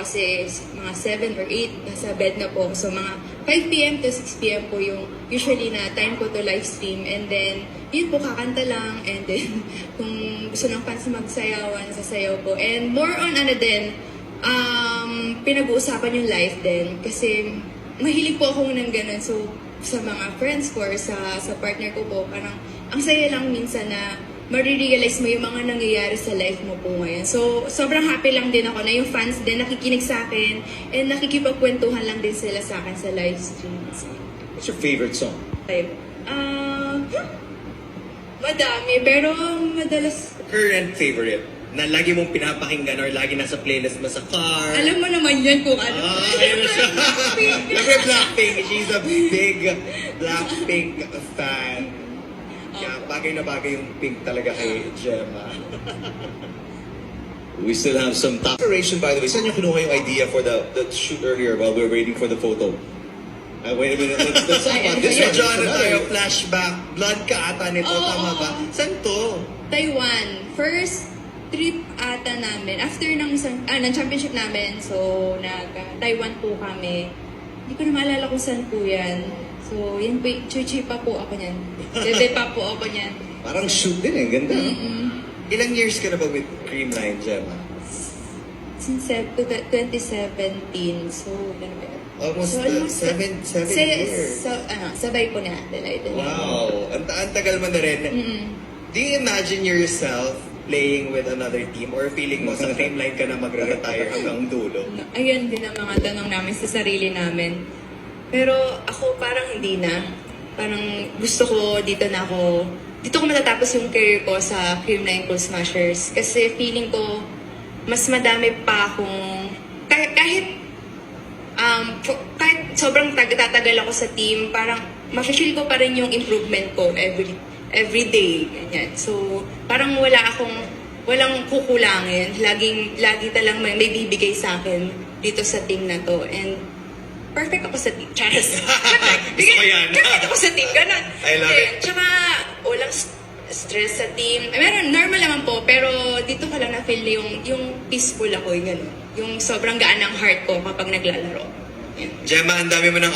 kasi mga 7 or 8, nasa bed na po. So mga 5 p.m. to 6 p.m. po yung usually na time ko to live stream. And then, yun po, kakanta lang. And then, kung gusto ng fans magsayawan, sasayaw po. And more on pinag-uusapan yung life din. Kasi mahilig po ako ng ganun. So, sa mga friends ko or sa partner ko po, parang ang saya lang minsan na marirealize mo yung mga nangyayari sa life mo po ngayon. So, sobrang happy lang din ako na yung fans din nakikinig sa akin and nakikipagkwentuhan lang din sila sa akin sa live streams. What's your favorite song? Madami, pero madalas... Current favorite? Na lagi mong pinapakinggan or lagi nasa playlist mo sa car? Alam mo naman yan kung ano. Ayun na siya. Siyempre Blackpink. She's a big Blackpink fan. Kaya bagay na bagay yung pink talaga kay Gemma. We still have some top inspiration, by the way. Saan niyo kinuha yung idea for the shoot earlier while we were waiting for the photo? Wait a minute. Let's talk about this one. John na tayo, flashback. Blood ka ata nito, tama ba? Saan to? Taiwan. First trip ata namin. After ng championship namin, so nag-Taiwan po kami. Hindi ko na maalala kung saan po yan. So, yan po, chuchi pa po ako niyan. Bebe pa po ako niyan. Parang shoot din eh, ganda. Ilang years ka na ba with Creamline, Gemma? Since 2017, so gano'n ba? Almost 7 years. Sabay po na Adelaide. Wow, ang tagal mo na rin. Do you imagine yourself playing with another team or feeling mo sa Creamline ka na magre-retire hanggang dulo? Ayun din ang mga tanong namin sa sarili namin. Pero ako parang hindi na. Parang gusto ko dito ko matatapos yung career ko sa Creamline Cool Smashers. Kasi feeling ko mas madami pa akong kahit sobrang tatagal ako sa team, parang ma-feel ko pa rin yung improvement ko every day, ganyan. So, parang walang kukulangin. Lagi talang may bibigay sa akin dito sa team na to. And perfect ako sa team. Charas. Gusto ko yan. Perfect ako sa team. Ganun. I love it. Tsaka, walang stress sa team. Meron, normal naman po. Pero dito ko lang na-feel yung peaceful ako. Yung sobrang gaan ng heart ko kapag naglalaro. Yan. Gemma, ang dami mo ng